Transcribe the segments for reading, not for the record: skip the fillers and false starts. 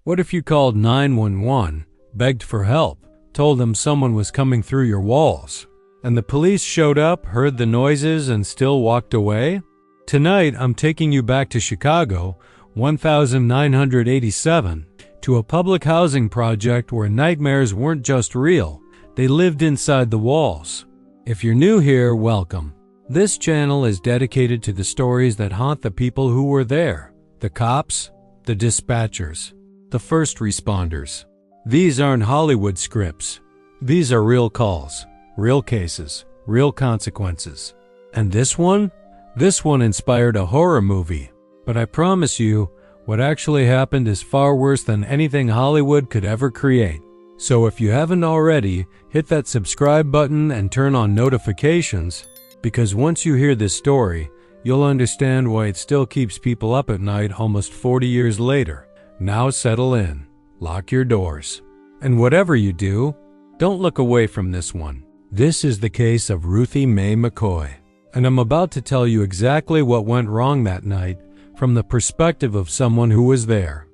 What if you called 911, begged for help, told them someone was coming through your walls, and the police showed up, heard the noises, and still walked away? Tonight, I'm taking you back to Chicago, 1987, to a public housing project where nightmares weren't just real, they lived inside the walls. If you're new here, welcome. This channel is dedicated to the stories that haunt the people who were there, the cops, the dispatchers, the first responders. These aren't Hollywood scripts. These are real calls, real cases, real consequences. And this one? This one inspired a horror movie. But I promise you, what actually happened is far worse than anything Hollywood could ever create. So if you haven't already, hit that subscribe button and turn on notifications, because once you hear this story, you'll understand why it still keeps people up at night almost 40 years later. Now settle in, lock your doors, and whatever you do, don't look away from this one. This is the case of Ruthie Mae McCoy, and I'm about to tell you exactly what went wrong that night from the perspective of someone who was there.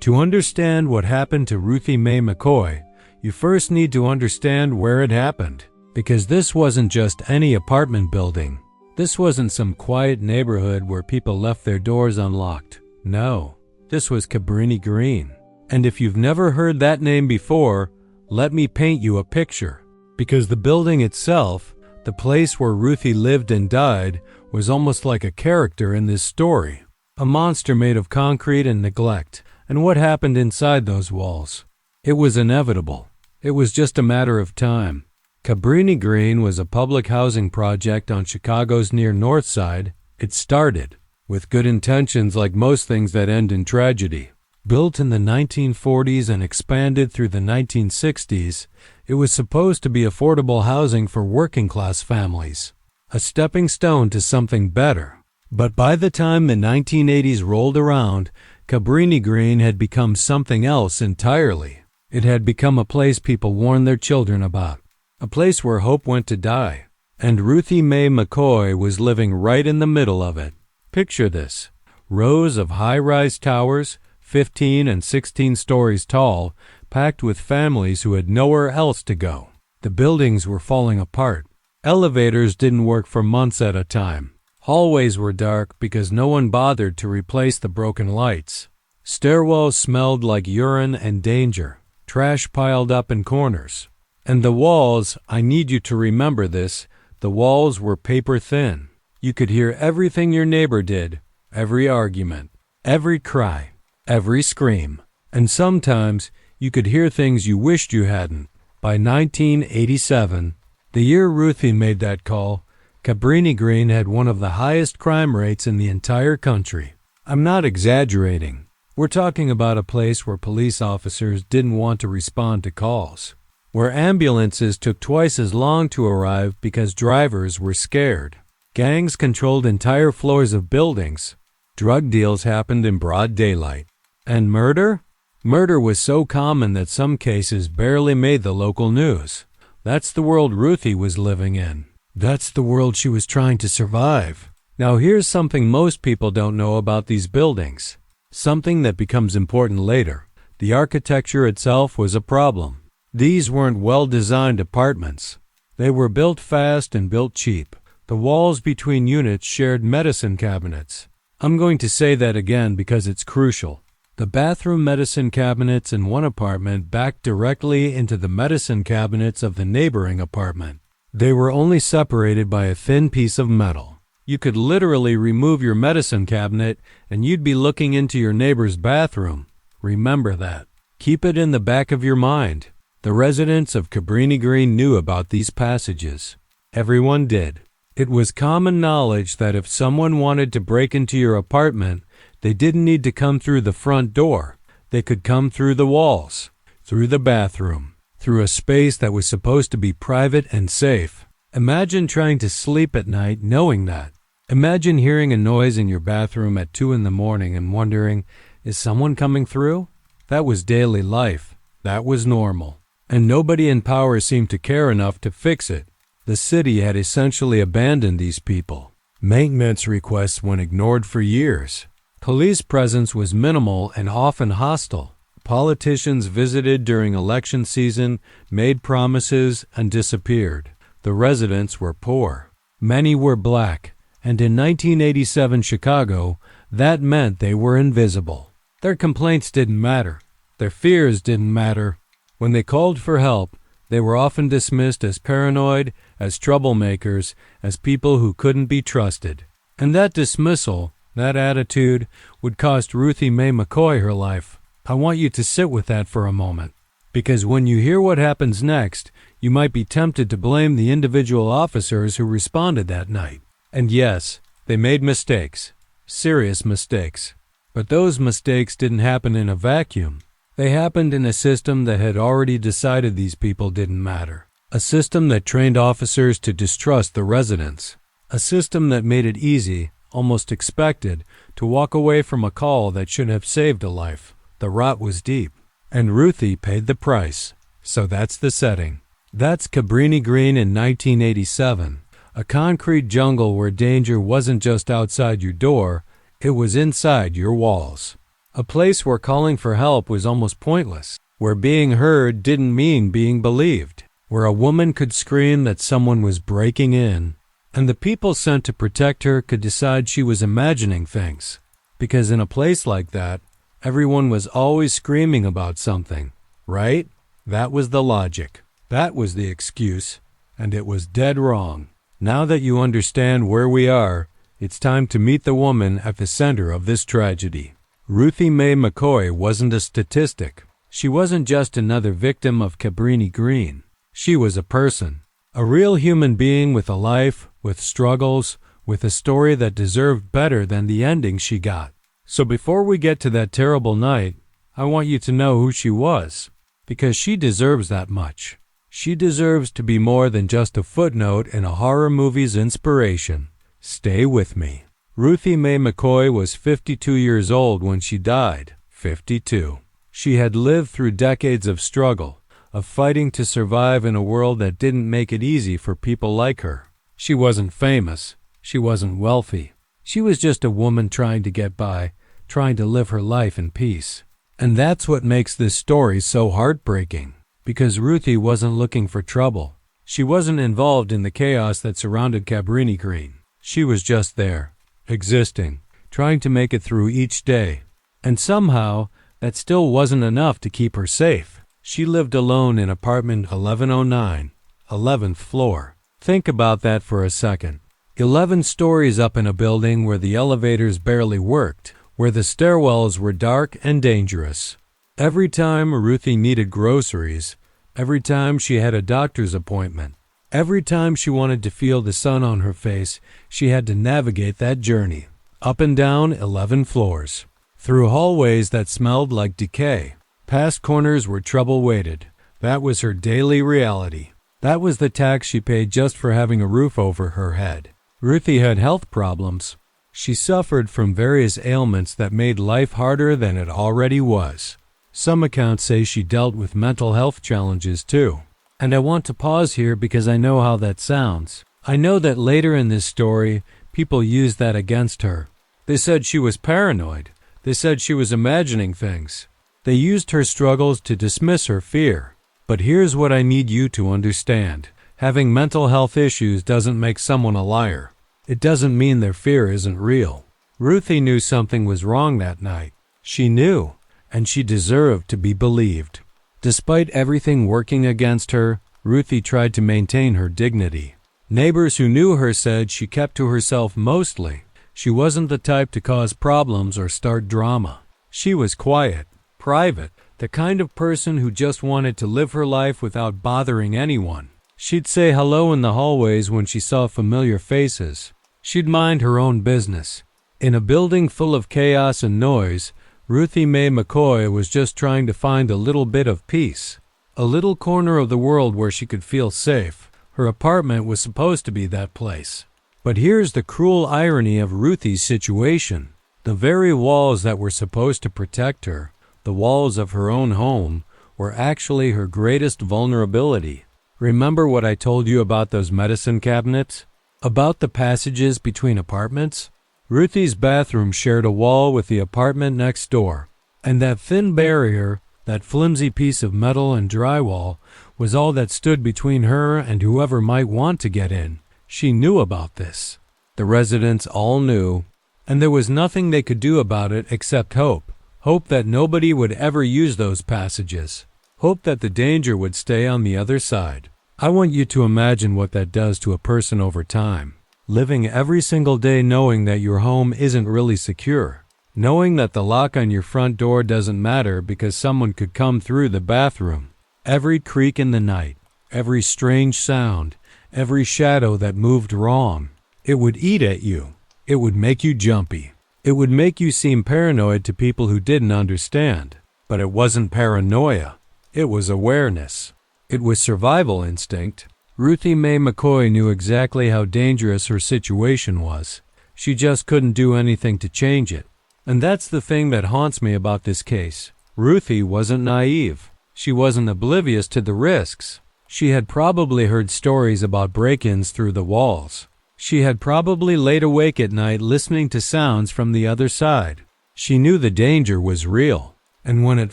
To understand what happened to Ruthie Mae McCoy, you first need to understand where it happened. Because this wasn't just any apartment building. This wasn't some quiet neighborhood where people left their doors unlocked. No, this was Cabrini Green. And if you've never heard that name before, let me paint you a picture. Because the building itself, the place where Ruthie lived and died, was almost like a character in this story. A monster made of concrete and neglect. And what happened inside those walls? It was inevitable. It was just a matter of time. Cabrini Green was a public housing project on Chicago's near North Side. It started with good intentions like most things that end in tragedy. Built in the 1940s and expanded through the 1960s, it was supposed to be affordable housing for working-class families, a stepping stone to something better. But by the time the 1980s rolled around, Cabrini Green had become something else entirely. It had become a place people warned their children about. A place where hope went to die, and Ruthie Mae McCoy was living right in the middle of it. Picture this: rows of high-rise towers, 15 and 16 stories tall, packed with families who had nowhere else to go. The buildings were falling apart. Elevators didn't work for months at a time. Hallways were dark because no one bothered to replace the broken lights. Stairwells smelled like urine and danger. Trash piled up in corners. And the walls, I need you to remember this, the walls were paper thin. You could hear everything your neighbor did, every argument, every cry, every scream. And sometimes you could hear things you wished you hadn't. By 1987, the year Ruthie made that call, Cabrini Green had one of the highest crime rates in the entire country. I'm not exaggerating. We're talking about a place where police officers didn't want to respond to calls, where ambulances took twice as long to arrive because drivers were scared. Gangs controlled entire floors of buildings. Drug deals happened in broad daylight. And murder? Murder was so common that some cases barely made the local news. That's the world Ruthie was living in. That's the world she was trying to survive. Now here's something most people don't know about these buildings. Something that becomes important later. The architecture itself was a problem. These weren't well-designed apartments. They were built fast and built cheap. The walls between units shared medicine cabinets. I'm going to say that again because it's crucial. The bathroom medicine cabinets in one apartment backed directly into the medicine cabinets of the neighboring apartment. They were only separated by a thin piece of metal. You could literally remove your medicine cabinet and you'd be looking into your neighbor's bathroom. Remember that. Keep it in the back of your mind. The residents of Cabrini Green knew about these passages. Everyone did. It was common knowledge that if someone wanted to break into your apartment, they didn't need to come through the front door. They could come through the walls, through the bathroom, through a space that was supposed to be private and safe. Imagine trying to sleep at night knowing that. Imagine hearing a noise in your bathroom at 2 in the morning and wondering, is someone coming through? That was daily life. That was normal. And nobody in power seemed to care enough to fix it. The city had essentially abandoned these people. Maintenance requests went ignored for years. Police presence was minimal and often hostile. Politicians visited during election season, made promises, and disappeared. The residents were poor. Many were black, and in 1987 Chicago, that meant they were invisible. Their complaints didn't matter. Their fears didn't matter. When they called for help, they were often dismissed as paranoid, as troublemakers, as people who couldn't be trusted. And that dismissal, that attitude, would cost Ruthie Mae McCoy her life. I want you to sit with that for a moment, because when you hear what happens next, you might be tempted to blame the individual officers who responded that night. And yes, they made mistakes, serious mistakes. But those mistakes didn't happen in a vacuum. They happened in a system that had already decided these people didn't matter. A system that trained officers to distrust the residents. A system that made it easy, almost expected, to walk away from a call that should have saved a life. The rot was deep, and Ruthie paid the price. So that's the setting. That's Cabrini Green in 1987, a concrete jungle where danger wasn't just outside your door, it was inside your walls. A place where calling for help was almost pointless, where being heard didn't mean being believed, where a woman could scream that someone was breaking in, and the people sent to protect her could decide she was imagining things. Because in a place like that, everyone was always screaming about something, right? That was the logic. That was the excuse, and it was dead wrong. Now that you understand where we are, it's time to meet the woman at the center of this tragedy. Ruthie Mae McCoy wasn't a statistic. She wasn't just another victim of Cabrini Green. She was a person, a real human being with a life, with struggles, with a story that deserved better than the ending she got. So before we get to that terrible night, I want you to know who she was, because she deserves that much. She deserves to be more than just a footnote in a horror movie's inspiration. Stay with me. Ruthie Mae McCoy was 52 years old when she died. 52. She had lived through decades of struggle, of fighting to survive in a world that didn't make it easy for people like her. She wasn't famous. She wasn't wealthy. She was just a woman trying to get by, trying to live her life in peace. And that's what makes this story so heartbreaking, because Ruthie wasn't looking for trouble. She wasn't involved in the chaos that surrounded Cabrini Green. She was just there, existing, trying to make it through each day. And somehow, that still wasn't enough to keep her safe. She lived alone in apartment 1109, 11th floor. Think about that for a second. 11 stories up in a building where the elevators barely worked, where the stairwells were dark and dangerous. Every time Ruthie needed groceries, every time she had a doctor's appointment, every time she wanted to feel the sun on her face, she had to navigate that journey, up and down 11 floors, through hallways that smelled like decay, past corners where trouble waited. That was her daily reality. That was the tax she paid just for having a roof over her head. Ruthie had health problems. She suffered from various ailments that made life harder than it already was. Some accounts say she dealt with mental health challenges too. And I want to pause here because I know how that sounds. I know that later in this story, people used that against her. They said she was paranoid. They said she was imagining things. They used her struggles to dismiss her fear. But here's what I need you to understand. Having mental health issues doesn't make someone a liar. It doesn't mean their fear isn't real. Ruthie knew something was wrong that night. She knew, and she deserved to be believed. Despite everything working against her, Ruthie tried to maintain her dignity. Neighbors who knew her said she kept to herself mostly. She wasn't the type to cause problems or start drama. She was quiet, private, the kind of person who just wanted to live her life without bothering anyone. She'd say hello in the hallways when she saw familiar faces. She'd mind her own business. In a building full of chaos and noise, Ruthie Mae McCoy was just trying to find a little bit of peace, a little corner of the world where she could feel safe. Her apartment was supposed to be that place. But here's the cruel irony of Ruthie's situation. The very walls that were supposed to protect her, the walls of her own home, were actually her greatest vulnerability. Remember what I told you about those medicine cabinets? About the passages between apartments? Ruthie's bathroom shared a wall with the apartment next door, and that thin barrier, that flimsy piece of metal and drywall, was all that stood between her and whoever might want to get in. She knew about this. The residents all knew, and there was nothing they could do about it except hope. Hope that nobody would ever use those passages. Hope that the danger would stay on the other side. I want you to imagine what that does to a person over time. Living every single day knowing that your home isn't really secure. Knowing that the lock on your front door doesn't matter because someone could come through the bathroom. Every creak in the night, every strange sound, every shadow that moved wrong. It would eat at you. It would make you jumpy. It would make you seem paranoid to people who didn't understand. But it wasn't paranoia. It was awareness. It was survival instinct. Ruthie Mae McCoy knew exactly how dangerous her situation was. She just couldn't do anything to change it. And that's the thing that haunts me about this case. Ruthie wasn't naive. She wasn't oblivious to the risks. She had probably heard stories about break-ins through the walls. She had probably laid awake at night listening to sounds from the other side. She knew the danger was real. And when it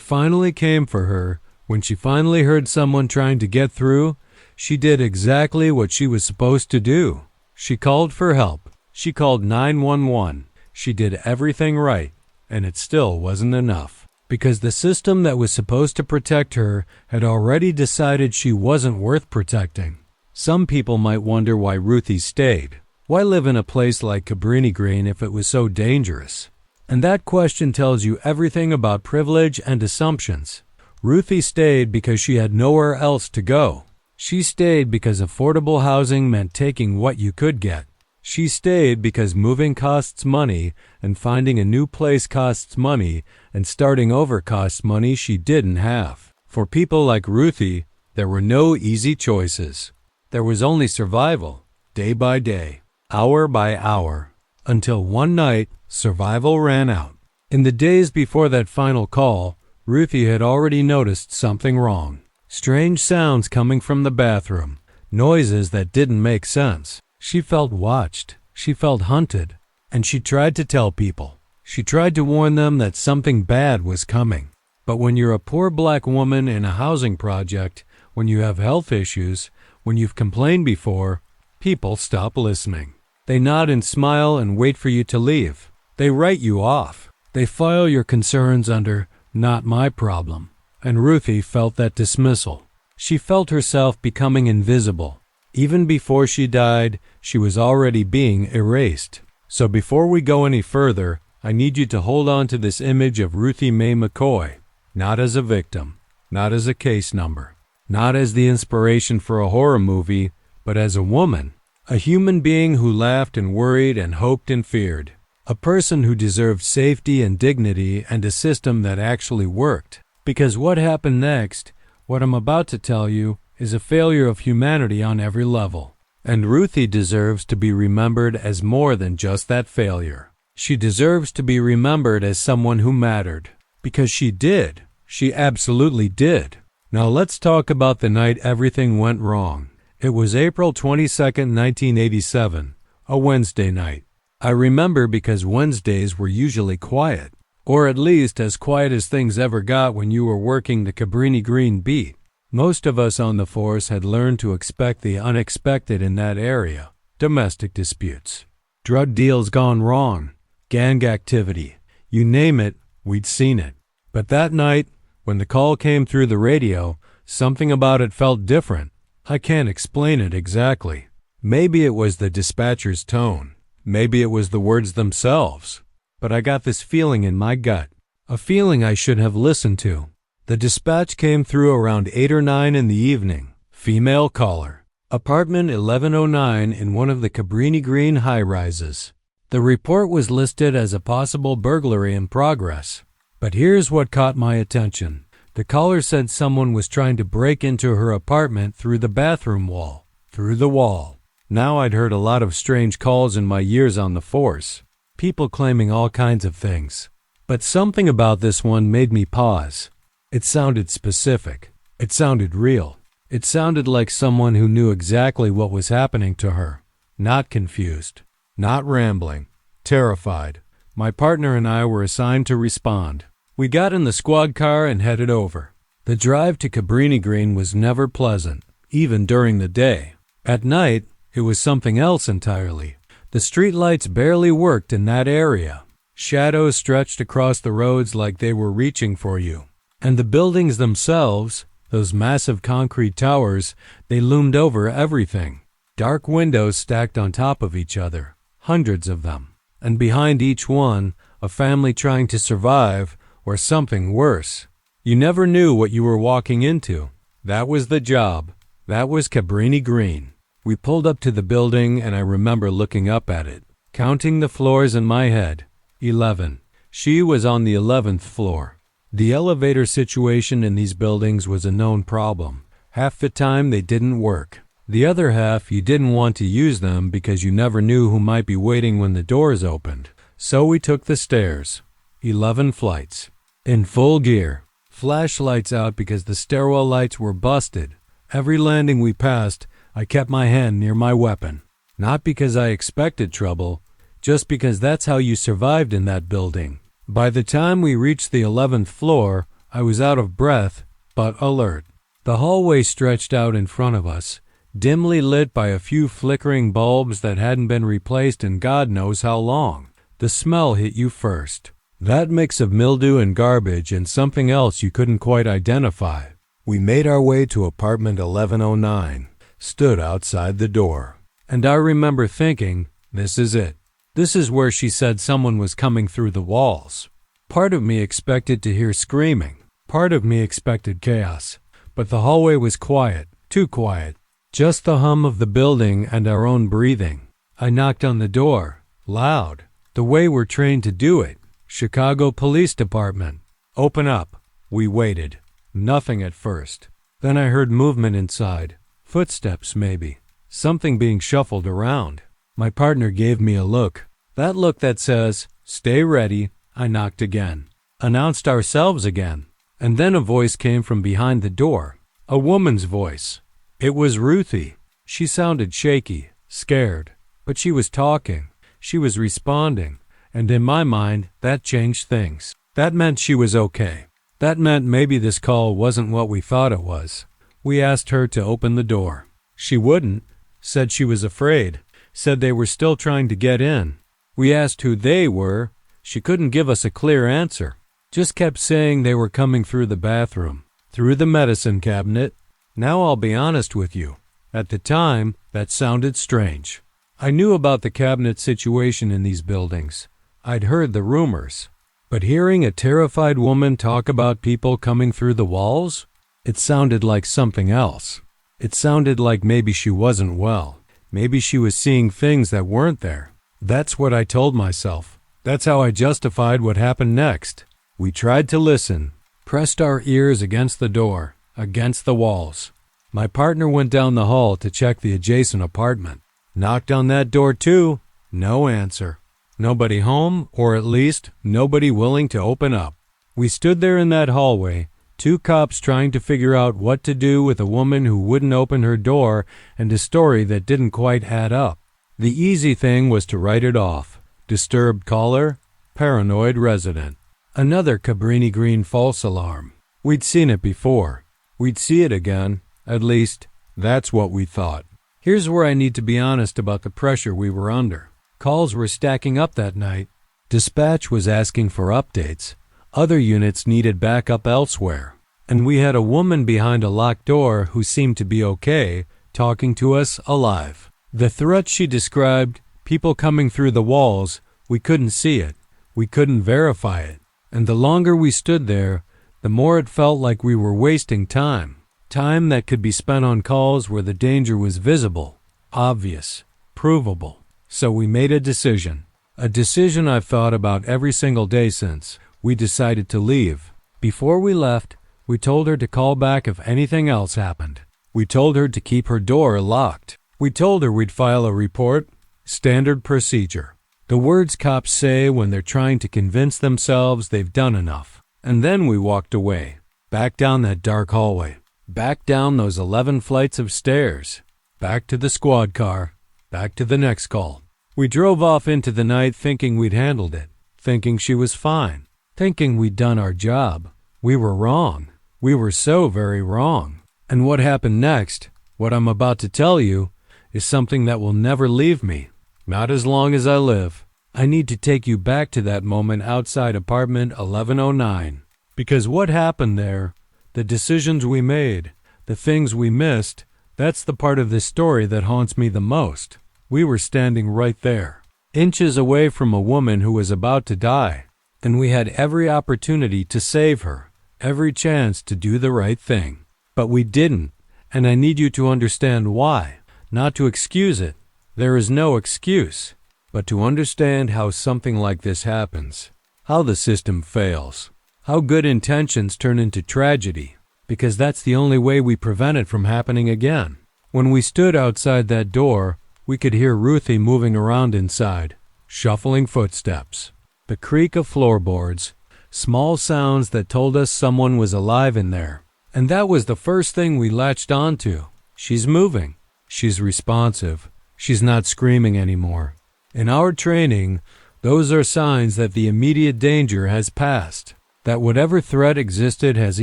finally came for her, when she finally heard someone trying to get through, she did exactly what she was supposed to do. She called for help. She called 911. She did everything right, and it still wasn't enough. Because the system that was supposed to protect her had already decided she wasn't worth protecting. Some people might wonder why Ruthie stayed. Why live in a place like Cabrini Green if it was so dangerous? And that question tells you everything about privilege and assumptions. Ruthie stayed because she had nowhere else to go. She stayed because affordable housing meant taking what you could get. She stayed because moving costs money, and finding a new place costs money, and starting over costs money she didn't have. For people like Ruthie, there were no easy choices. There was only survival, day by day, hour by hour, until one night, survival ran out. In the days before that final call, Ruthie had already noticed something wrong. Strange sounds coming from the bathroom, noises that didn't make sense. She felt watched, she felt hunted, and she tried to tell people. She tried to warn them that something bad was coming. But when you're a poor black woman in a housing project, when you have health issues, when you've complained before, people stop listening. They nod and smile and wait for you to leave. They write you off. They file your concerns under "not my problem." And Ruthie felt that dismissal. She felt herself becoming invisible. Even before she died, she was already being erased. So before we go any further, I need you to hold on to this image of Ruthie Mae McCoy, not as a victim, not as a case number, not as the inspiration for a horror movie, but as a woman, a human being who laughed and worried and hoped and feared, a person who deserved safety and dignity and a system that actually worked. Because what happened next, what I'm about to tell you, is a failure of humanity on every level. And Ruthie deserves to be remembered as more than just that failure. She deserves to be remembered as someone who mattered. Because she did. She absolutely did. Now let's talk about the night everything went wrong. It was April 22nd, 1987, a Wednesday night. I remember because Wednesdays were usually quiet, or at least as quiet as things ever got when you were working the Cabrini Green beat. Most of us on the force had learned to expect the unexpected in that area. Domestic disputes, drug deals gone wrong, gang activity, you name it, we'd seen it. But that night, when the call came through the radio, something about it felt different. I can't explain it exactly. Maybe it was the dispatcher's tone. Maybe it was the words themselves. But I got this feeling in my gut, a feeling I should have listened to. The dispatch came through around 8 or 9 in the evening. Female caller. Apartment 1109 in one of the Cabrini Green high-rises. The report was listed as a possible burglary in progress. But here's what caught my attention. The caller said someone was trying to break into her apartment through the bathroom wall. Through the wall. Now I'd heard a lot of strange calls in my years on the force. People claiming all kinds of things. But something about this one made me pause. It sounded specific. It sounded real. It sounded like someone who knew exactly what was happening to her. Not confused. Not rambling. terrified. My partner and I were assigned to respond. We got in the squad car and headed over. The drive to Cabrini Green was never pleasant, even during the day. At night, it was something else entirely. The streetlights barely worked in that area. Shadows stretched across the roads like they were reaching for you. And the buildings themselves, those massive concrete towers, they loomed over everything. Dark windows stacked on top of each other, hundreds of them. And behind each one, a family trying to survive, or something worse. You never knew what you were walking into. That was the job. That was Cabrini Green. We pulled up to the building, and I remember looking up at it, counting the floors in my head. 11. She was on the 11th floor. The elevator situation in these buildings was a known problem. Half the time they didn't work. The other half, you didn't want to use them because you never knew who might be waiting when the doors opened. So we took the stairs. 11 flights. In full gear. Flashlights out because the stairwell lights were busted. Every landing we passed, I kept my hand near my weapon. Not because I expected trouble, just because that's how you survived in that building. By the time we reached the 11th floor, I was out of breath, but alert. The hallway stretched out in front of us, dimly lit by a few flickering bulbs that hadn't been replaced in God knows how long. The smell hit you first. That mix of mildew and garbage and something else you couldn't quite identify. We made our way to apartment 1109, stood outside the door. And I remember thinking, this is it. This is where she said someone was coming through the walls. Part of me expected to hear screaming. Part of me expected chaos. But the hallway was quiet, too quiet. Just the hum of the building and our own breathing. I knocked on the door, loud, the way we're trained to do it. Chicago Police Department. Open up. We waited. Nothing at first. Then I heard movement inside. Footsteps, maybe. Something being shuffled around. My partner gave me a look. That look that says, stay ready. I knocked again. Announced ourselves again. And then a voice came from behind the door. A woman's voice. It was Ruthie. She sounded shaky, scared. But she was talking. She was responding. And in my mind, that changed things. That meant she was okay. That meant maybe this call wasn't what we thought it was. We asked her to open the door. She wouldn't. Said she was afraid. Said they were still trying to get in. We asked who they were. She couldn't give us a clear answer. Just kept saying they were coming through the bathroom, through the medicine cabinet. Now I'll be honest with you. At the time, that sounded strange. I knew about the cabinet situation in these buildings. I'd heard the rumors. But hearing a terrified woman talk about people coming through the walls, it sounded like something else. It sounded like maybe she wasn't well. Maybe she was seeing things that weren't there. That's what I told myself. That's how I justified what happened next. We tried to listen, pressed our ears against the door, against the walls. My partner went down the hall to check the adjacent apartment. Knocked on that door too. No answer. Nobody home, or at least nobody willing to open up. We stood there in that hallway, two cops trying to figure out what to do with a woman who wouldn't open her door and a story that didn't quite add up. The easy thing was to write it off. Disturbed caller, paranoid resident. Another Cabrini Green false alarm. We'd seen it before. We'd see it again. At least, that's what we thought. Here's where I need to be honest about the pressure we were under. Calls were stacking up that night. Dispatch was asking for updates. Other units needed backup elsewhere. And we had a woman behind a locked door who seemed to be okay, talking to us alive. The threat she described, people coming through the walls, we couldn't see it. We couldn't verify it. And the longer we stood there, the more it felt like we were wasting time. Time that could be spent on calls where the danger was visible, obvious, provable. So we made a decision. A decision I've thought about every single day since. We decided to leave. Before we left, we told her to call back if anything else happened. We told her to keep her door locked. We told her we'd file a report. Standard procedure. The words cops say when they're trying to convince themselves they've done enough. And then we walked away. Back down that dark hallway. Back down those 11 flights of stairs. Back to the squad car. Back to the next call. We drove off into the night thinking we'd handled it, thinking she was fine, thinking we'd done our job. We were wrong. We were so very wrong. And what happened next, what I'm about to tell you, is something that will never leave me, not as long as I live. I need to take you back to that moment outside apartment 1109, because what happened there, the decisions we made, the things we missed, that's the part of this story that haunts me the most. We were standing right there, inches away from a woman who was about to die, and we had every opportunity to save her, every chance to do the right thing. But we didn't, and I need you to understand why. Not to excuse it, there is no excuse, but to understand how something like this happens, how the system fails, how good intentions turn into tragedy, because that's the only way we prevent it from happening again. When we stood outside that door, we could hear Ruthie moving around inside, shuffling footsteps, the creak of floorboards, small sounds that told us someone was alive in there. And that was the first thing we latched onto. She's moving. She's responsive. She's not screaming anymore. In our training, those are signs that the immediate danger has passed, that whatever threat existed has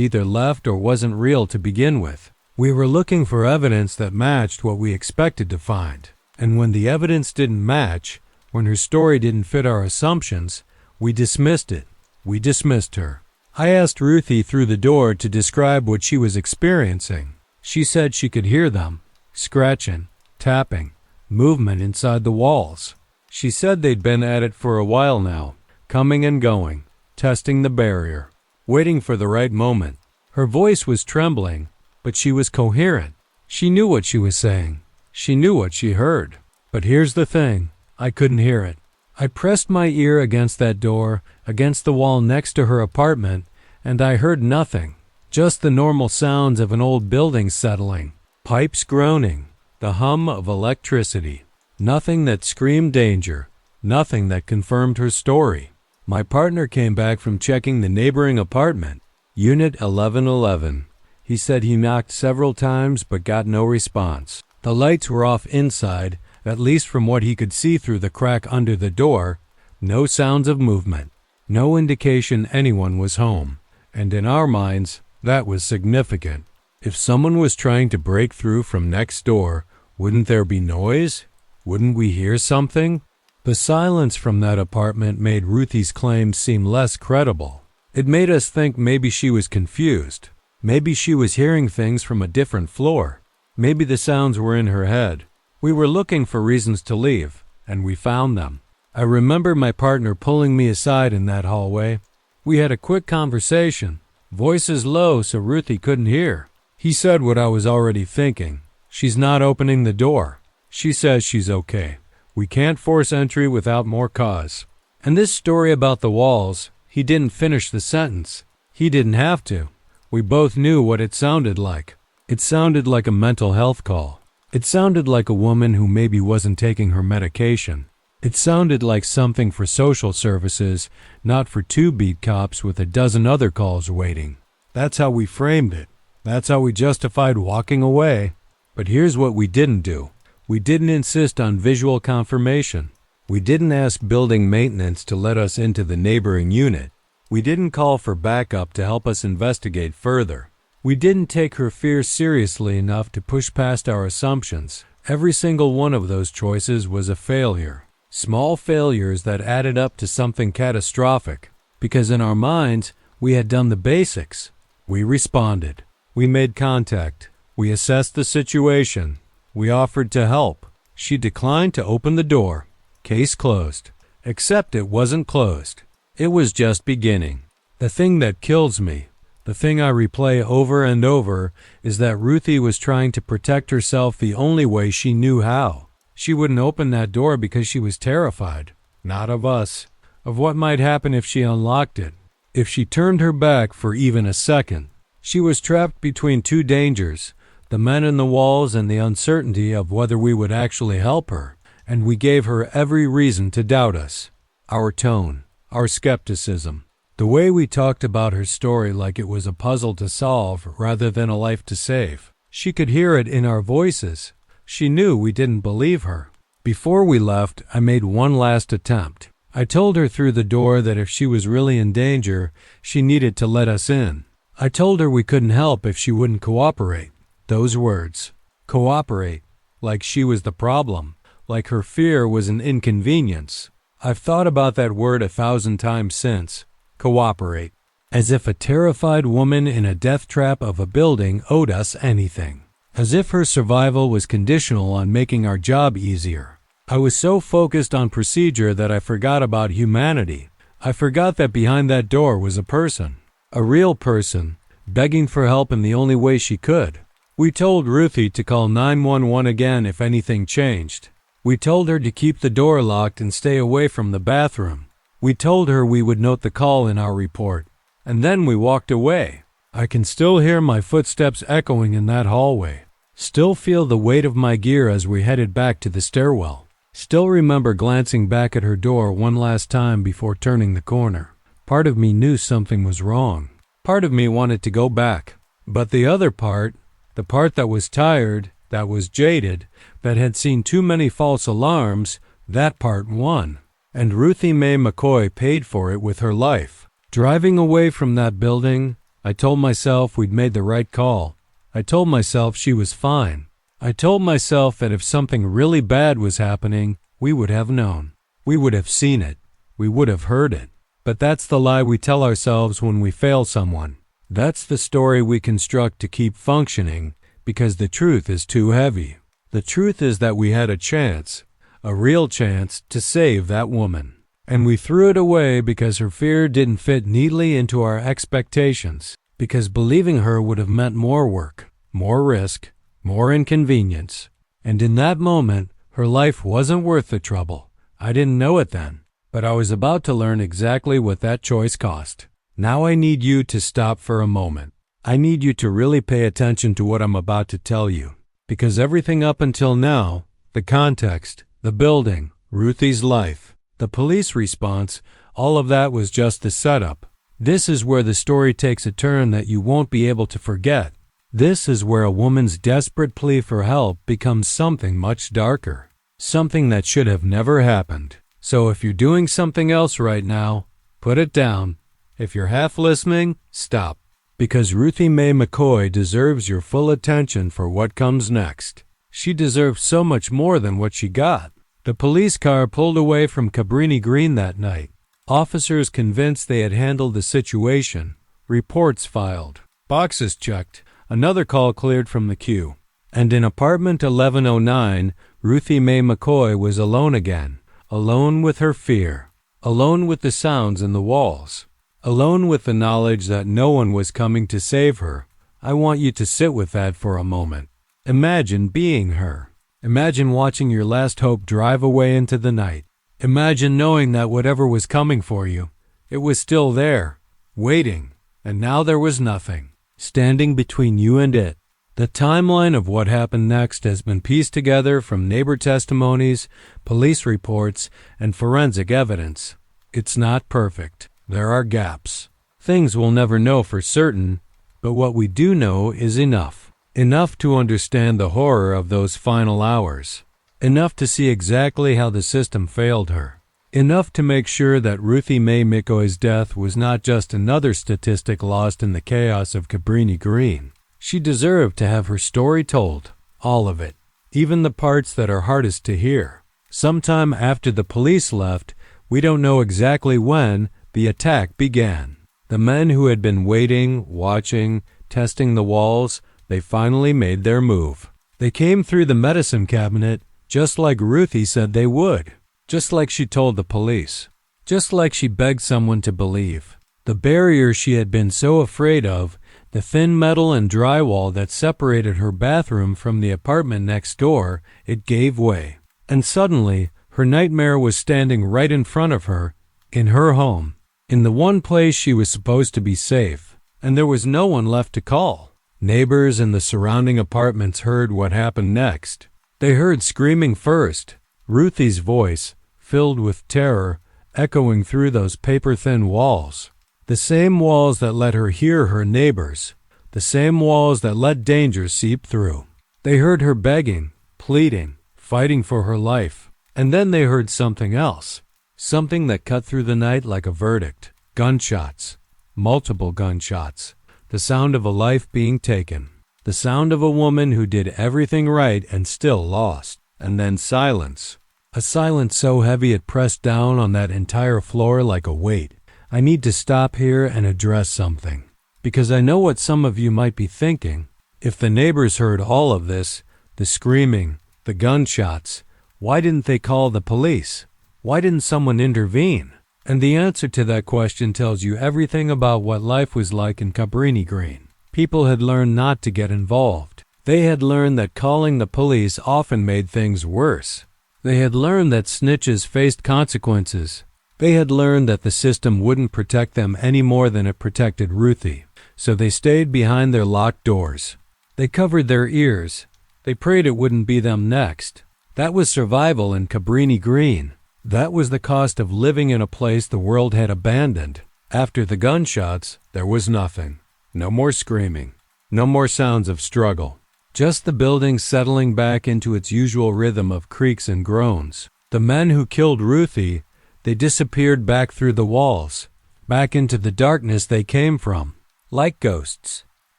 either left or wasn't real to begin with. We were looking for evidence that matched what we expected to find. And when the evidence didn't match, when her story didn't fit our assumptions, we dismissed it. We dismissed her. I asked Ruthie through the door to describe what she was experiencing. She said she could hear them, scratching, tapping, movement inside the walls. She said they'd been at it for a while now, coming and going, testing the barrier, waiting for the right moment. Her voice was trembling, but she was coherent. She knew what she was saying. She knew what she heard. But here's the thing, I couldn't hear it. I pressed my ear against that door, against the wall next to her apartment, and I heard nothing. Just the normal sounds of an old building settling, pipes groaning, the hum of electricity. Nothing that screamed danger, nothing that confirmed her story. My partner came back from checking the neighboring apartment, Unit 1111. He said he knocked several times but got no response. The lights were off inside, at least from what he could see through the crack under the door. No sounds of movement, no indication anyone was home. And in our minds, that was significant. If someone was trying to break through from next door, wouldn't there be noise? Wouldn't we hear something? The silence from that apartment made Ruthie's claims seem less credible. It made us think maybe she was confused. Maybe she was hearing things from a different floor. Maybe the sounds were in her head. We were looking for reasons to leave, and we found them. I remember my partner pulling me aside in that hallway. We had a quick conversation, voices low so Ruthie couldn't hear. He said what I was already thinking. She's not opening the door. She says she's okay. We can't force entry without more cause. And this story about the walls, he didn't finish the sentence. He didn't have to. We both knew what it sounded like. It sounded like a mental health call. It sounded like a woman who maybe wasn't taking her medication. It sounded like something for social services, not for two beat cops with a dozen other calls waiting. That's how we framed it. That's how we justified walking away. But here's what we didn't do. We didn't insist on visual confirmation. We didn't ask building maintenance to let us into the neighboring unit. We didn't call for backup to help us investigate further. We didn't take her fears seriously enough to push past our assumptions. Every single one of those choices was a failure. Small failures that added up to something catastrophic. Because in our minds, we had done the basics. We responded. We made contact. We assessed the situation. We offered to help. She declined to open the door. Case closed. Except it wasn't closed. It was just beginning. The thing that kills me, the thing I replay over and over, is that Ruthie was trying to protect herself the only way she knew how. She wouldn't open that door because she was terrified. Not of us. Of what might happen if she unlocked it. If she turned her back for even a second. She was trapped between two dangers, the men in the walls and the uncertainty of whether we would actually help her. And we gave her every reason to doubt us. Our tone, our skepticism, the way we talked about her story like it was a puzzle to solve rather than a life to save. She could hear it in our voices. She knew we didn't believe her. Before we left, I made one last attempt. I told her through the door that if she was really in danger, she needed to let us in. I told her we couldn't help if she wouldn't cooperate. Those words. Cooperate. Like she was the problem. Like her fear was an inconvenience. I've thought about that word 1,000 times since. Cooperate. As if a terrified woman in a death trap of a building owed us anything. As if her survival was conditional on making our job easier. I was so focused on procedure that I forgot about humanity. I forgot that behind that door was a person. A real person, begging for help in the only way she could. We told Ruthie to call 911 again if anything changed. We told her to keep the door locked and stay away from the bathroom. We told her we would note the call in our report. And then we walked away. I can still hear my footsteps echoing in that hallway. Still feel the weight of my gear as we headed back to the stairwell. Still remember glancing back at her door one last time before turning the corner. Part of me knew something was wrong. Part of me wanted to go back. But the other part, the part that was tired, that was jaded, that had seen too many false alarms, that part won. And Ruthie Mae McCoy paid for it with her life. Driving away from that building, I told myself we'd made the right call. I told myself she was fine. I told myself that if something really bad was happening, we would have known. We would have seen it. We would have heard it. But that's the lie we tell ourselves when we fail someone. That's the story we construct to keep functioning because the truth is too heavy. The truth is that we had a chance, a real chance, to save that woman. And we threw it away because her fear didn't fit neatly into our expectations, because believing her would have meant more work, more risk, more inconvenience. And in that moment, her life wasn't worth the trouble. I didn't know it then, but I was about to learn exactly what that choice cost. Now I need you to stop for a moment. I need you to really pay attention to what I'm about to tell you, because everything up until now, the context, the building, Ruthie's life, the police response, all of that was just the setup. This is where the story takes a turn that you won't be able to forget. This is where a woman's desperate plea for help becomes something much darker, something that should have never happened. So if you're doing something else right now, put it down. If you're half listening, stop. Because Ruthie Mae McCoy deserves your full attention for what comes next. She deserves so much more than what she got. The police car pulled away from Cabrini Green that night. Officers convinced they had handled the situation. Reports filed. Boxes checked. Another call cleared from the queue. And in apartment 1109, Ruthie Mae McCoy was alone again. Alone with her fear. Alone with the sounds in the walls. Alone with the knowledge that no one was coming to save her. I want you to sit with that for a moment. Imagine being her. Imagine watching your last hope drive away into the night. Imagine knowing that whatever was coming for you, it was still there, waiting, and now there was nothing, standing between you and it. The timeline of what happened next has been pieced together from neighbor testimonies, police reports, and forensic evidence. It's not perfect. There are gaps. Things we'll never know for certain, but what we do know is enough. Enough to understand the horror of those final hours. Enough to see exactly how the system failed her. Enough to make sure that Ruthie Mae McCoy's death was not just another statistic lost in the chaos of Cabrini Green. She deserved to have her story told, all of it, even the parts that are hardest to hear. Sometime after the police left, we don't know exactly when, the attack began. The men who had been waiting, watching, testing the walls, they finally made their move. They came through the medicine cabinet, just like Ruthie said they would. Just like she told the police. Just like she begged someone to believe. The barrier she had been so afraid of, the thin metal and drywall that separated her bathroom from the apartment next door, it gave way. And suddenly, her nightmare was standing right in front of her, in her home, in the one place she was supposed to be safe. And there was no one left to call. Neighbors in the surrounding apartments heard what happened next. They heard screaming first, Ruthie's voice, filled with terror, echoing through those paper-thin walls. The same walls that let her hear her neighbors. The same walls that let danger seep through. They heard her begging, pleading, fighting for her life. And then they heard something else. Something that cut through the night like a verdict. Gunshots. Multiple gunshots. The sound of a life being taken. The sound of a woman who did everything right and still lost. And then silence. A silence so heavy it pressed down on that entire floor like a weight. I need to stop here and address something. Because I know what some of you might be thinking. If the neighbors heard all of this, the screaming, the gunshots, why didn't they call the police? Why didn't someone intervene? And the answer to that question tells you everything about what life was like in Cabrini Green. People had learned not to get involved. They had learned that calling the police often made things worse. They had learned that snitches faced consequences. They had learned that the system wouldn't protect them any more than it protected Ruthie. So they stayed behind their locked doors. They covered their ears. They prayed it wouldn't be them next. That was survival in Cabrini Green. That was the cost of living in a place the world had abandoned. After the gunshots, there was nothing. No more screaming. No more sounds of struggle. Just the building settling back into its usual rhythm of creaks and groans. The men who killed Ruthie, they disappeared back through the walls, back into the darkness they came from. Like ghosts.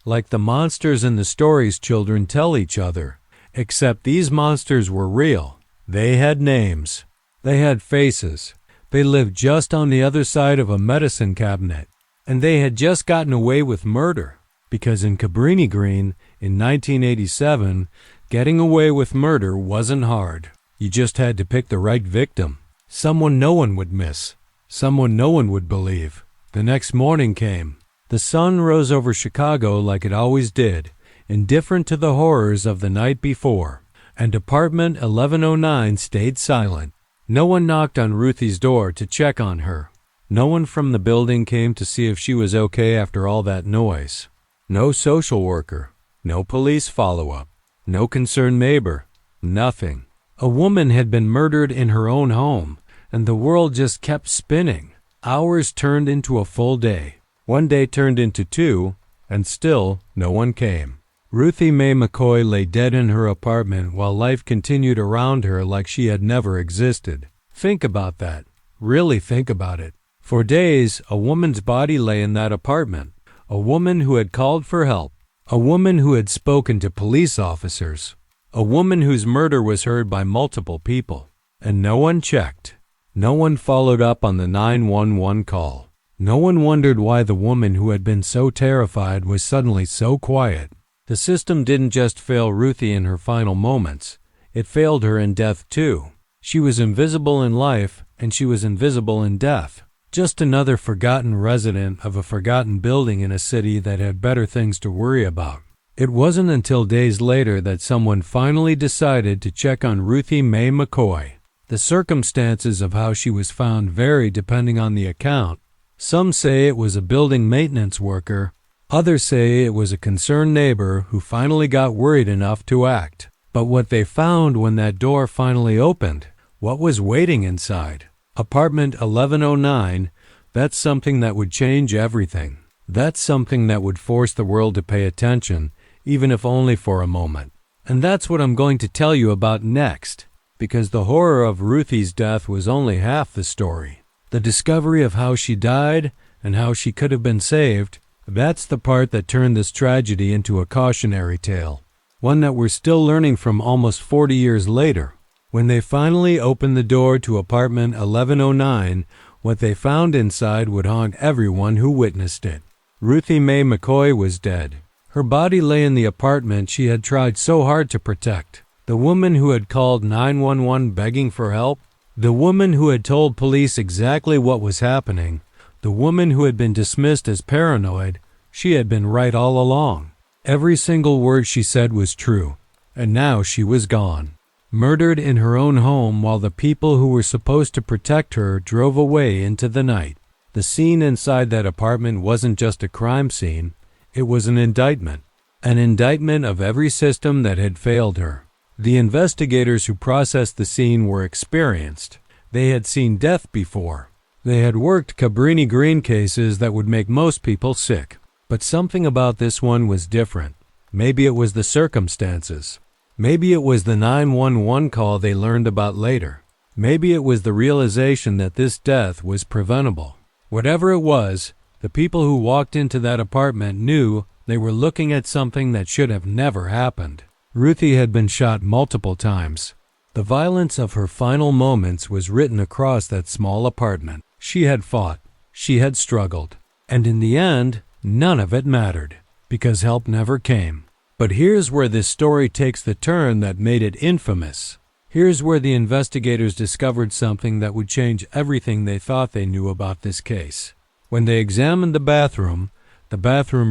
Like the monsters in the stories children tell each other. Except these monsters were real. They had names. They had faces. They lived just on the other side of a medicine cabinet. And they had just gotten away with murder. Because in Cabrini Green, in 1987, getting away with murder wasn't hard. You just had to pick the right victim. Someone no one would miss. Someone no one would believe. The next morning came. The sun rose over Chicago like it always did, indifferent to the horrors of the night before. And apartment 1109 stayed silent. No one knocked on Ruthie's door to check on her. No one from the building came to see if she was okay after all that noise. No social worker. No police follow-up. No concerned neighbor. Nothing. A woman had been murdered in her own home, and the world just kept spinning. Hours turned into a full day. One day turned into two, and still no one came. Ruthie Mae McCoy lay dead in her apartment while life continued around her like she had never existed. Think about that. Really think about it. For days, a woman's body lay in that apartment. A woman who had called for help. A woman who had spoken to police officers. A woman whose murder was heard by multiple people. And no one checked. No one followed up on the 911 call. No one wondered why the woman who had been so terrified was suddenly so quiet. The system didn't just fail Ruthie in her final moments. It failed her in death too. She was invisible in life, and she was invisible in death. Just another forgotten resident of a forgotten building in a city that had better things to worry about. It wasn't until days later that someone finally decided to check on Ruthie Mae McCoy. The circumstances of how she was found vary depending on the account. Some say it was a building maintenance worker. Others say it was a concerned neighbor who finally got worried enough to act. But what they found when that door finally opened, what was waiting inside? Apartment 1109, that's something that would change everything. That's something that would force the world to pay attention, even if only for a moment. And that's what I'm going to tell you about next, because the horror of Ruthie's death was only half the story. The discovery of how she died and how she could have been saved, that's the part that turned this tragedy into a cautionary tale, one that we're still learning from almost 40 years later. When they finally opened the door to apartment 1109, what they found inside would haunt everyone who witnessed it. Ruthie Mae McCoy was dead. Her body lay in the apartment she had tried so hard to protect. The woman who had called 911 begging for help, the woman who had told police exactly what was happening, the woman who had been dismissed as paranoid, she had been right all along. Every single word she said was true, and now she was gone. Murdered in her own home while the people who were supposed to protect her drove away into the night. The scene inside that apartment wasn't just a crime scene, it was an indictment of every system that had failed her. The investigators who processed the scene were experienced. They had seen death before. They had worked Cabrini Green cases that would make most people sick. But something about this one was different. Maybe it was the circumstances. Maybe it was the 911 call they learned about later. Maybe it was the realization that this death was preventable. Whatever it was, the people who walked into that apartment knew they were looking at something that should have never happened. Ruthie had been shot multiple times. The violence of her final moments was written across that small apartment. She had fought. She had struggled. And in the end, none of it mattered, because help never came. But here's where this story takes the turn that made it infamous. Here's where the investigators discovered something that would change everything they thought they knew about this case. When they examined the bathroom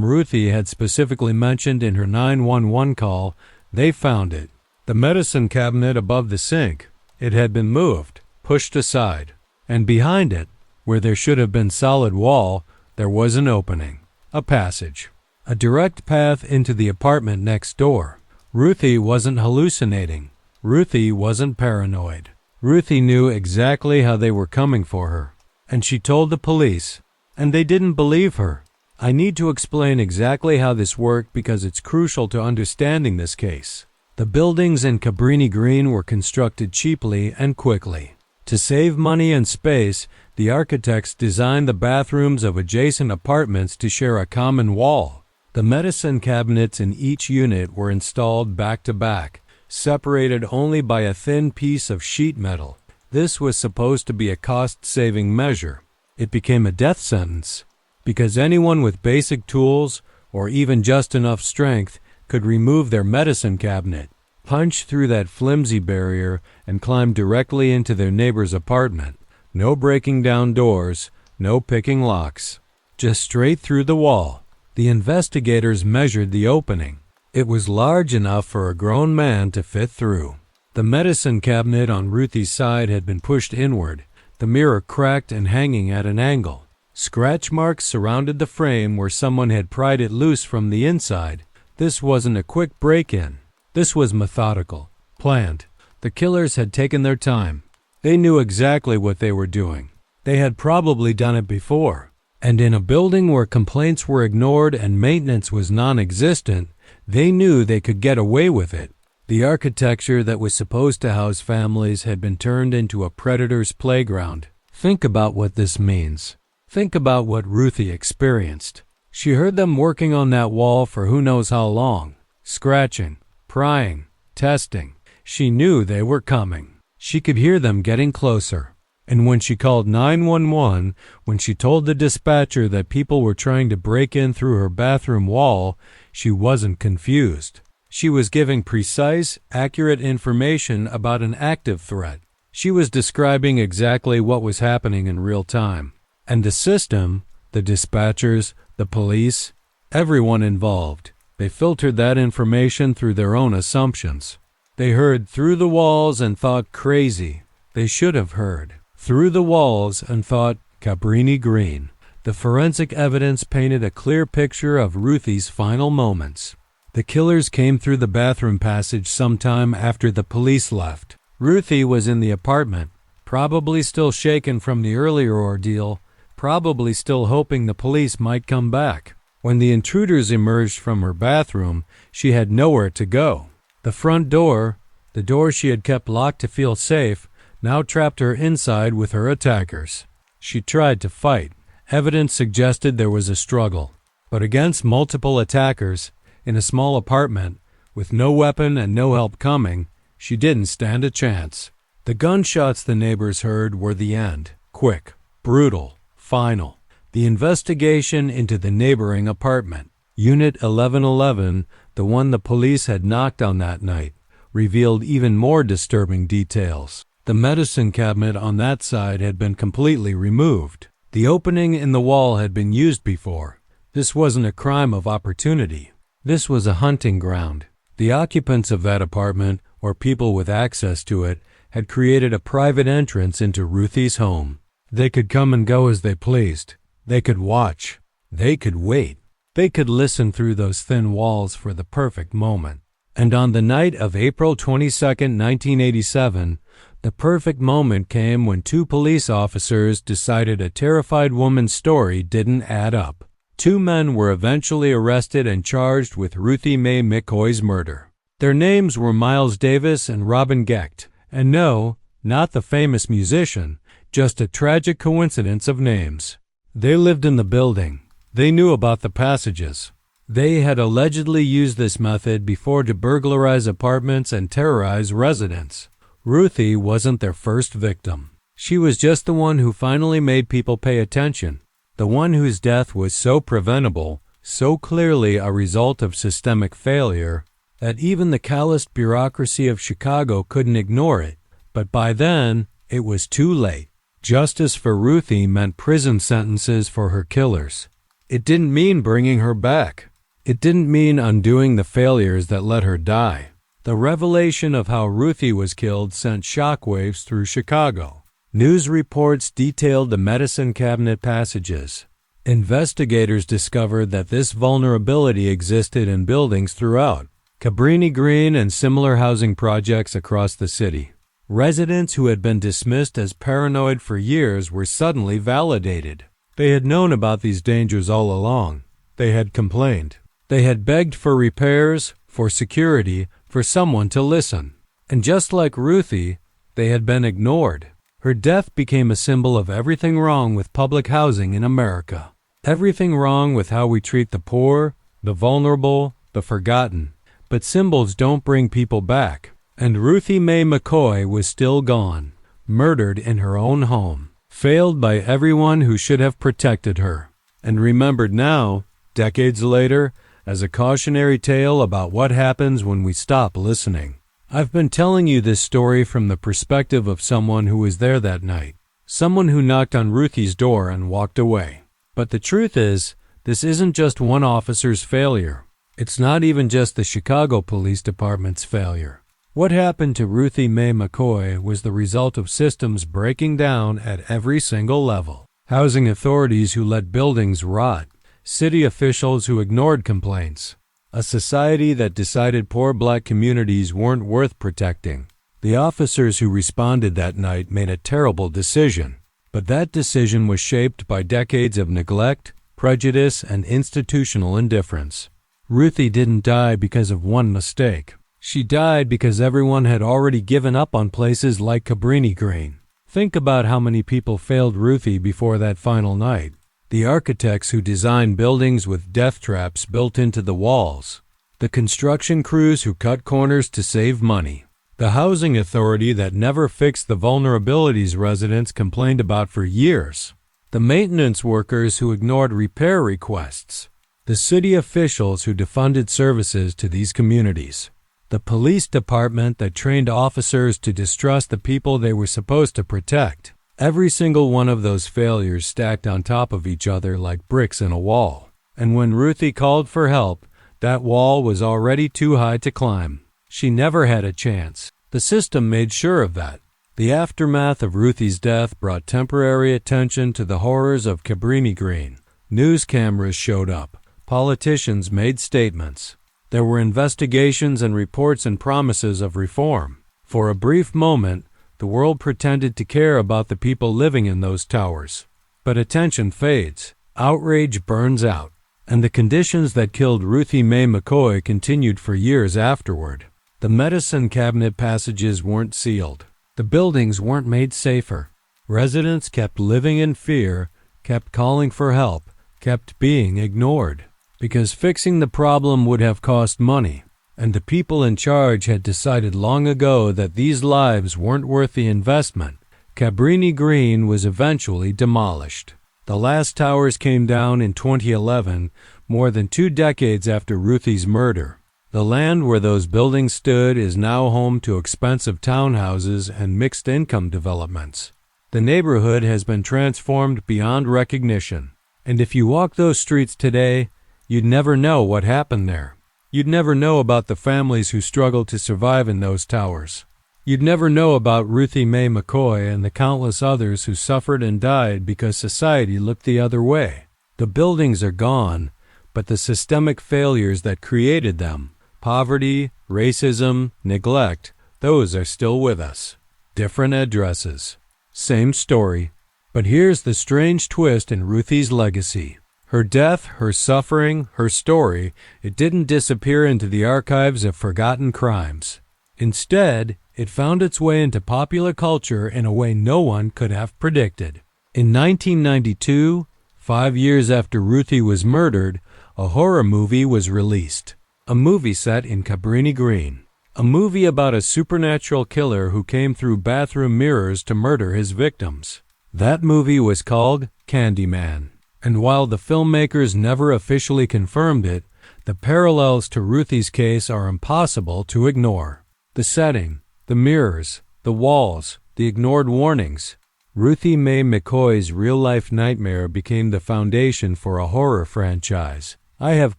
Ruthie had specifically mentioned in her 911 call, they found it. The medicine cabinet above the sink. It had been moved, pushed aside, and behind it, where there should have been solid wall, there was an opening, a passage, a direct path into the apartment next door. Ruthie wasn't hallucinating. Ruthie wasn't paranoid. Ruthie knew exactly how they were coming for her, and she told the police, and they didn't believe her. I need to explain exactly how this worked because it's crucial to understanding this case. The buildings in Cabrini Green were constructed cheaply and quickly. To save money and space, the architects designed the bathrooms of adjacent apartments to share a common wall. The medicine cabinets in each unit were installed back to back, separated only by a thin piece of sheet metal. This was supposed to be a cost-saving measure. It became a death sentence, because anyone with basic tools, or even just enough strength, could remove their medicine cabinet, punch through that flimsy barrier, and climb directly into their neighbor's apartment. No breaking down doors, no picking locks. Just straight through the wall. The investigators measured the opening. It was large enough for a grown man to fit through. The medicine cabinet on Ruthie's side had been pushed inward, the mirror cracked and hanging at an angle. Scratch marks surrounded the frame where someone had pried it loose from the inside. This wasn't a quick break-in. This was methodical, planned. The killers had taken their time. They knew exactly what they were doing. They had probably done it before. And in a building where complaints were ignored and maintenance was non-existent, they knew they could get away with it. The architecture that was supposed to house families had been turned into a predator's playground. Think about what this means. Think about what Ruthie experienced. She heard them working on that wall for who knows how long, scratching, prying, testing. She knew they were coming. She could hear them getting closer. And when she called 911, when she told the dispatcher that people were trying to break in through her bathroom wall, she wasn't confused. She was giving precise, accurate information about an active threat. She was describing exactly what was happening in real time. And the system, the dispatchers, the police, everyone involved, they filtered that information through their own assumptions. They heard through the walls and thought crazy. They should have heard through the walls and thought Cabrini Green. The forensic evidence painted a clear picture of Ruthie's final moments. The killers came through the bathroom passage sometime after the police left. Ruthie was in the apartment, probably still shaken from the earlier ordeal, probably still hoping the police might come back. When the intruders emerged from her bathroom, she had nowhere to go. The front door, the door she had kept locked to feel safe, now trapped her inside with her attackers. She tried to fight. Evidence suggested there was a struggle. But against multiple attackers, in a small apartment, with no weapon and no help coming, she didn't stand a chance. The gunshots the neighbors heard were the end. Quick, brutal, final. The investigation into the neighboring apartment, Unit 1111, the one the police had knocked on that night, revealed even more disturbing details. The medicine cabinet on that side had been completely removed. The opening in the wall had been used before. This wasn't a crime of opportunity. This was a hunting ground. The occupants of that apartment, or people with access to it, had created a private entrance into Ruthie's home. They could come and go as they pleased. They could watch. They could wait. They could listen through those thin walls for the perfect moment. And on the night of April 22nd, 1987, the perfect moment came when two police officers decided a terrified woman's story didn't add up. Two men were eventually arrested and charged with Ruthie Mae McCoy's murder. Their names were Miles Davis and Robin Gecht. And no, Not the famous musician, just a tragic coincidence of names. They lived in the building. They knew about the passages. They had allegedly used this method before to burglarize apartments and terrorize residents. Ruthie wasn't their first victim. She was just the one who finally made people pay attention, the one whose death was so preventable, so clearly a result of systemic failure, that even the calloused bureaucracy of Chicago couldn't ignore it. But by then, it was too late. Justice for Ruthie meant prison sentences for her killers. It didn't mean bringing her back. It didn't mean undoing the failures that let her die. The revelation of how Ruthie was killed sent shockwaves through Chicago. News reports detailed the medicine cabinet passages. Investigators discovered that this vulnerability existed in buildings throughout Cabrini Green and similar housing projects across the city. Residents who had been dismissed as paranoid for years were suddenly validated. They had known about these dangers all along. They had complained. They had begged for repairs, for security, for someone to listen. And just like Ruthie, they had been ignored. Her death became a symbol of everything wrong with public housing in America. Everything wrong with how we treat the poor, the vulnerable, the forgotten. But symbols don't bring people back. And Ruthie Mae McCoy was still gone, murdered in her own home, failed by everyone who should have protected her, and remembered now, decades later, as a cautionary tale about what happens when we stop listening. I've been telling you this story from the perspective of someone who was there that night, someone who knocked on Ruthie's door and walked away. But the truth is, this isn't just one officer's failure. It's not even just the Chicago Police Department's failure. What happened to Ruthie Mae McCoy was the result of systems breaking down at every single level. Housing authorities who let buildings rot, city officials who ignored complaints, a society that decided poor black communities weren't worth protecting. The officers who responded that night made a terrible decision, but that decision was shaped by decades of neglect, prejudice, and institutional indifference. Ruthie didn't die because of one mistake. She died because everyone had already given up on places like Cabrini Green. Think about how many people failed Ruthie before that final night. The architects who designed buildings with death traps built into the walls. The construction crews who cut corners to save money. The housing authority that never fixed the vulnerabilities residents complained about for years. The maintenance workers who ignored repair requests. The city officials who defunded services to these communities. The police department that trained officers to distrust the people they were supposed to protect. Every single one of those failures stacked on top of each other like bricks in a wall. And when Ruthie called for help, that wall was already too high to climb. She never had a chance. The system made sure of that. The aftermath of Ruthie's death brought temporary attention to the horrors of Cabrini Green. News cameras showed up. Politicians made statements. There were investigations and reports and promises of reform. For a brief moment, the world pretended to care about the people living in those towers. But attention fades, outrage burns out, and the conditions that killed Ruthie Mae McCoy continued for years afterward. The medicine cabinet passages weren't sealed. The buildings weren't made safer. Residents kept living in fear, kept calling for help, kept being ignored. Because fixing the problem would have cost money, and the people in charge had decided long ago that these lives weren't worth the investment. Cabrini Green was eventually demolished. The last towers came down in 2011, more than 2 decades after Ruthie's murder. The land where those buildings stood is now home to expensive townhouses and mixed-income developments. The neighborhood has been transformed beyond recognition, and if you walk those streets today, you'd never know what happened there. You'd never know about the families who struggled to survive in those towers. You'd never know about Ruthie Mae McCoy and the countless others who suffered and died because society looked the other way. The buildings are gone, but the systemic failures that created them, poverty, racism, neglect, those are still with us. Different addresses. Same story. But here's the strange twist in Ruthie's legacy. Her death, her suffering, her story, it didn't disappear into the archives of forgotten crimes. Instead, It found its way into popular culture in a way no one could have predicted. In 1992, 5 years after Ruthie was murdered, a horror movie was released. A movie set in Cabrini Green. A movie about a supernatural killer who came through bathroom mirrors to murder his victims. That movie was called Candyman. And while the filmmakers never officially confirmed it, the parallels to Ruthie's case are impossible to ignore. The setting, the mirrors, the walls, the ignored warnings. Ruthie Mae McCoy's real-life nightmare became the foundation for a horror franchise. I have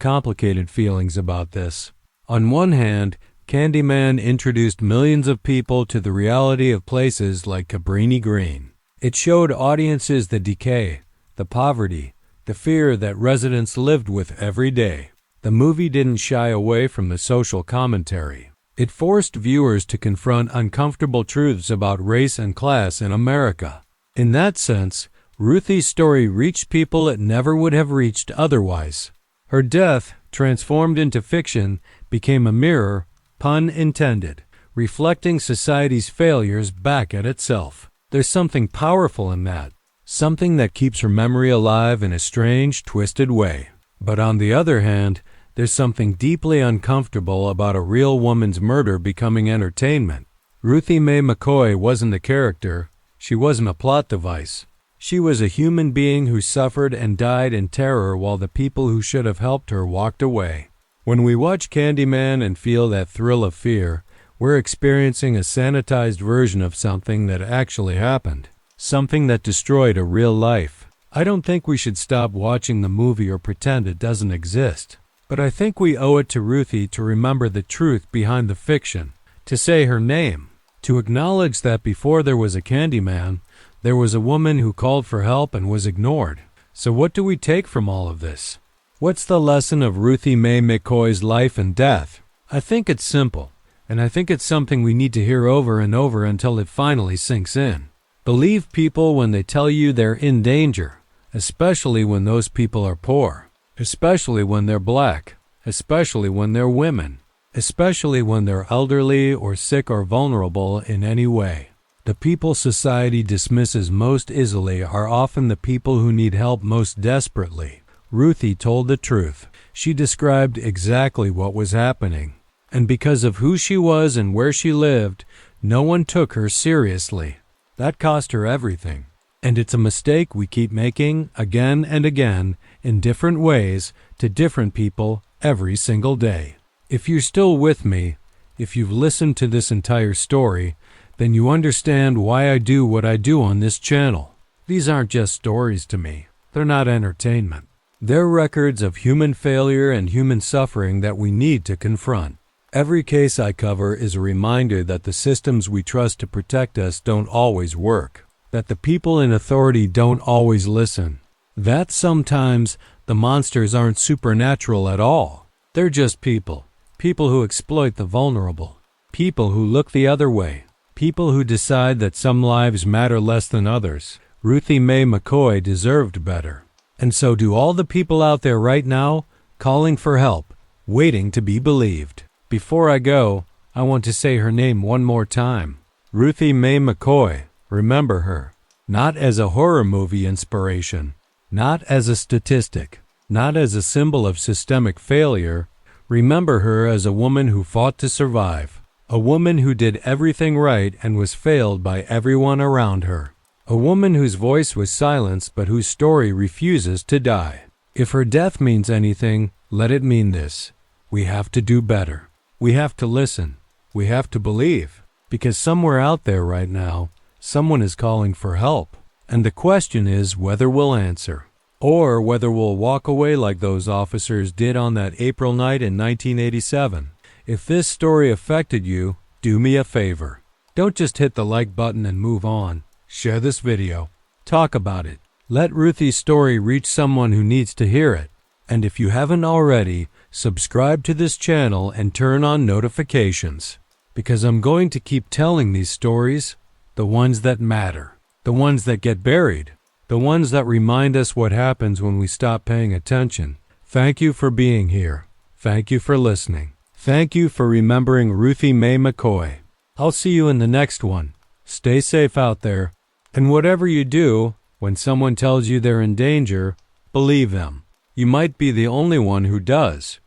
complicated feelings about this. On one hand, Candyman introduced millions of people to the reality of places like Cabrini Green. It showed audiences the decay, the poverty, the fear that residents lived with every day. The movie didn't shy away from the social commentary. It forced viewers to confront uncomfortable truths about race and class in America. In that sense, Ruthie's story reached people it never would have reached otherwise. Her death, transformed into fiction, became a mirror, pun intended, reflecting society's failures back at itself. There's something powerful in that, something that keeps her memory alive in a strange, twisted way. But on the other hand, there's something deeply uncomfortable about a real woman's murder becoming entertainment. Ruthie Mae McCoy wasn't a character. She wasn't a plot device. She was a human being who suffered and died in terror while the people who should have helped her walked away. When we watch Candyman and feel that thrill of fear, we're experiencing a sanitized version of something that actually happened, something that destroyed a real life. I don't think we should stop watching the movie or pretend it doesn't exist. But I think we owe it to Ruthie to remember the truth behind the fiction, to say her name, to acknowledge that before there was a Candyman, there was a woman who called for help and was ignored. So what do we take from all of this? What's the lesson of Ruthie Mae McCoy's life and death? I think it's simple, and I think it's something we need to hear over and over until it finally sinks in. Believe people when they tell you they're in danger, especially when those people are poor, especially when they're black, especially when they're women, especially when they're elderly or sick or vulnerable in any way. The people society dismisses most easily are often the people who need help most desperately. Ruthie told the truth. She described exactly what was happening. And because of who she was and where she lived, no one took her seriously. That cost her everything. And it's a mistake we keep making again and again in different ways to different people every single day. If you're still with me, if you've listened to this entire story, then you understand why I do what I do on this channel. These aren't just stories to me. They're not entertainment. They're records of human failure and human suffering that we need to confront. Every case I cover is a reminder that the systems we trust to protect us don't always work, that the people in authority don't always listen, that sometimes the monsters aren't supernatural at all. They're just people who exploit the vulnerable, people who look the other way, people who decide that some lives matter less than others. Ruthie Mae McCoy deserved better. And so do all the people out there right now, calling for help, waiting to be believed. Before I go, I want to say her name one more time. Ruthie Mae McCoy. Remember her. Not as a horror movie inspiration, not as a statistic, not as a symbol of systemic failure. Remember her as a woman who fought to survive, a woman who did everything right and was failed by everyone around her, a woman whose voice was silenced but whose story refuses to die. If her death means anything, let it mean this. We have to do better. We have to listen. We have to believe. Because somewhere out there right now, someone is calling for help. And the question is whether we'll answer. Or whether we'll walk away like those officers did on that April night in 1987. If this story affected you, do me a favor. Don't just hit the like button and move on. Share this video. Talk about it. Let Ruthie's story reach someone who needs to hear it. And if you haven't already, subscribe to this channel and turn on notifications. Because I'm going to keep telling these stories, the ones that matter, the ones that get buried, the ones that remind us what happens when we stop paying attention. Thank you for being here. Thank you for listening. Thank you for remembering Ruthie Mae McCoy. I'll see you in the next one. Stay safe out there. And whatever you do, when someone tells you they're in danger, believe them. You might be the only one who does.